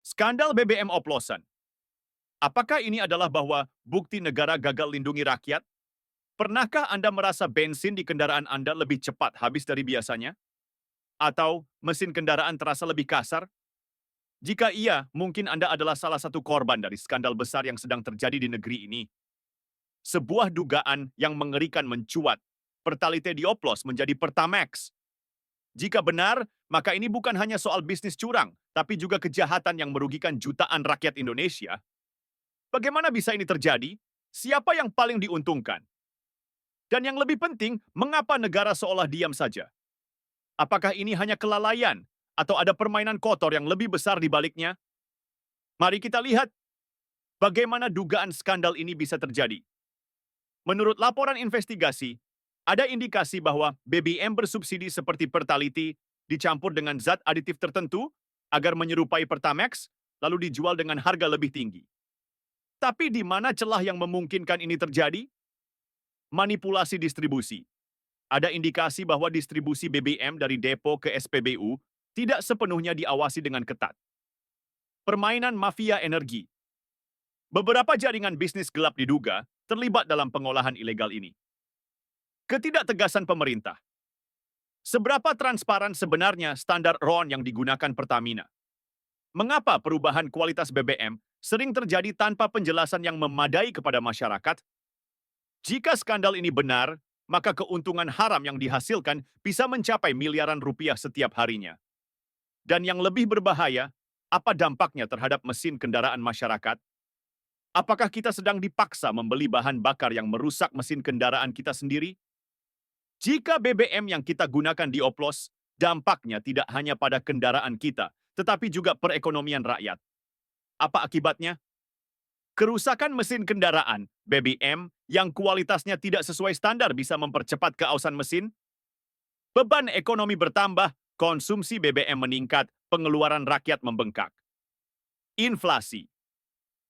Skandal BBM oplosan. Apakah ini adalah bahwa bukti negara gagal lindungi rakyat? Pernahkah Anda merasa bensin di kendaraan Anda lebih cepat habis dari biasanya? Atau mesin kendaraan terasa lebih kasar? Jika iya, mungkin Anda adalah salah satu korban dari skandal besar yang sedang terjadi di negeri ini. Sebuah dugaan yang mengerikan mencuat. Pertalite dioplos menjadi Pertamax. Jika benar, maka ini bukan hanya soal bisnis curang, tapi juga kejahatan yang merugikan jutaan rakyat Indonesia. Bagaimana bisa ini terjadi? Siapa yang paling diuntungkan? Dan yang lebih penting, mengapa negara seolah diam saja? Apakah ini hanya kelalaian atau ada permainan kotor yang lebih besar di baliknya? Mari kita lihat bagaimana dugaan skandal ini bisa terjadi. Menurut laporan investigasi, ada indikasi bahwa BBM bersubsidi seperti Pertalite dicampur dengan zat aditif tertentu agar menyerupai Pertamax, lalu dijual dengan harga lebih tinggi. Tapi di mana celah yang memungkinkan ini terjadi? Manipulasi distribusi. Ada indikasi bahwa distribusi BBM dari depo ke SPBU tidak sepenuhnya diawasi dengan ketat. Permainan mafia energi. Beberapa jaringan bisnis gelap diduga terlibat dalam pengolahan ilegal ini. Ketidaktegasan pemerintah. Seberapa transparan sebenarnya standar RON yang digunakan Pertamina? Mengapa perubahan kualitas BBM sering terjadi tanpa penjelasan yang memadai kepada masyarakat? Jika skandal ini benar, maka keuntungan haram yang dihasilkan bisa mencapai miliaran rupiah setiap harinya. Dan yang lebih berbahaya, apa dampaknya terhadap mesin kendaraan masyarakat? Apakah kita sedang dipaksa membeli bahan bakar yang merusak mesin kendaraan kita sendiri? Jika BBM yang kita gunakan dioplos, dampaknya tidak hanya pada kendaraan kita, tetapi juga perekonomian rakyat. Apa akibatnya? Kerusakan mesin kendaraan, BBM, yang kualitasnya tidak sesuai standar bisa mempercepat keausan mesin. Beban ekonomi bertambah, konsumsi BBM meningkat, pengeluaran rakyat membengkak. Inflasi.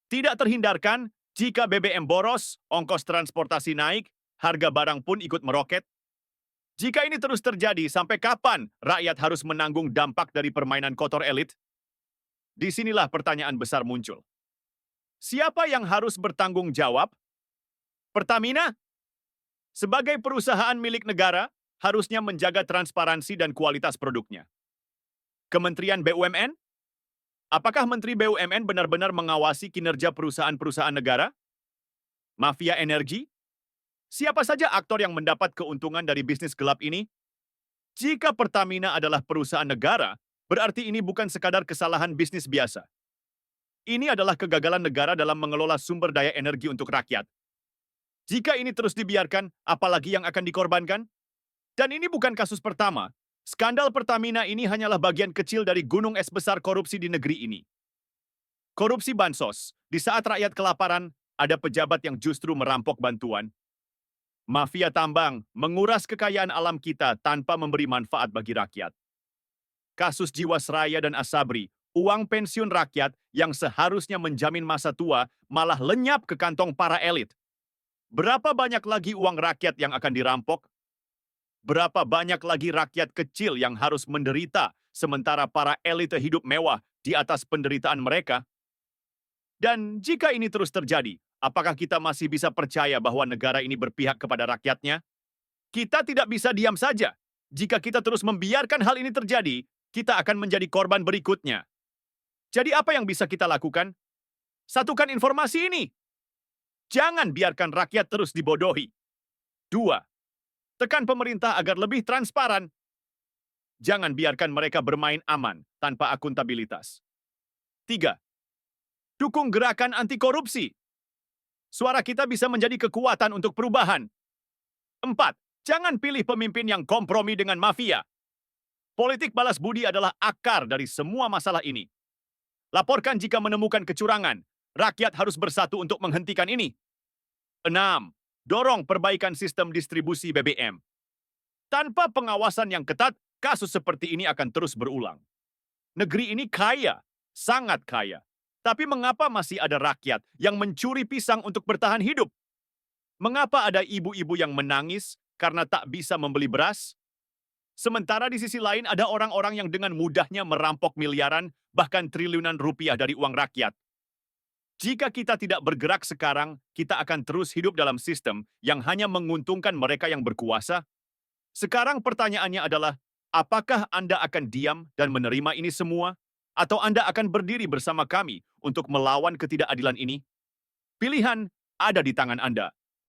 Tidak terhindarkan, jika BBM boros, ongkos transportasi naik, harga barang pun ikut meroket. Jika ini terus terjadi, sampai kapan rakyat harus menanggung dampak dari permainan kotor elit? Disinilah pertanyaan besar muncul. Siapa yang harus bertanggung jawab? Pertamina? Sebagai perusahaan milik negara, harusnya menjaga transparansi dan kualitas produknya. Kementerian BUMN? Apakah Menteri BUMN benar-benar mengawasi kinerja perusahaan-perusahaan negara? Mafia energi? Siapa saja aktor yang mendapat keuntungan dari bisnis gelap ini? Jika Pertamina adalah perusahaan negara, berarti ini bukan sekadar kesalahan bisnis biasa. Ini adalah kegagalan negara dalam mengelola sumber daya energi untuk rakyat. Jika ini terus dibiarkan, apalagi yang akan dikorbankan? Dan ini bukan kasus pertama. Skandal Pertamina ini hanyalah bagian kecil dari gunung es besar korupsi di negeri ini. Korupsi bansos. Di saat rakyat kelaparan, ada pejabat yang justru merampok bantuan. Mafia tambang menguras kekayaan alam kita tanpa memberi manfaat bagi rakyat. Kasus Jiwasraya dan Asabri, uang pensiun rakyat yang seharusnya menjamin masa tua malah lenyap ke kantong para elit. Berapa banyak lagi uang rakyat yang akan dirampok? Berapa banyak lagi rakyat kecil yang harus menderita sementara para elite hidup mewah di atas penderitaan mereka? Dan jika ini terus terjadi, apakah kita masih bisa percaya bahwa negara ini berpihak kepada rakyatnya? Kita tidak bisa diam saja. Jika kita terus membiarkan hal ini terjadi, kita akan menjadi korban berikutnya. Jadi apa yang bisa kita lakukan? Satukan informasi ini. Jangan biarkan rakyat terus dibodohi. 2. Tekan pemerintah agar lebih transparan. Jangan biarkan mereka bermain aman tanpa akuntabilitas. 3. Dukung gerakan anti korupsi. Suara kita bisa menjadi kekuatan untuk perubahan. 4. Jangan pilih pemimpin yang kompromi dengan mafia. Politik balas budi adalah akar dari semua masalah ini. Laporkan jika menemukan kecurangan. Rakyat harus bersatu untuk menghentikan ini. 6. Dorong perbaikan sistem distribusi BBM. Tanpa pengawasan yang ketat, kasus seperti ini akan terus berulang. Negeri ini kaya, sangat kaya. Tapi mengapa masih ada rakyat yang mencuri pisang untuk bertahan hidup? Mengapa ada ibu-ibu yang menangis karena tak bisa membeli beras? Sementara di sisi lain ada orang-orang yang dengan mudahnya merampok miliaran, bahkan triliunan rupiah dari uang rakyat. Jika kita tidak bergerak sekarang, kita akan terus hidup dalam sistem yang hanya menguntungkan mereka yang berkuasa. Sekarang pertanyaannya adalah, apakah Anda akan diam dan menerima ini semua? Atau Anda akan berdiri bersama kami untuk melawan ketidakadilan ini? Pilihan ada di tangan Anda.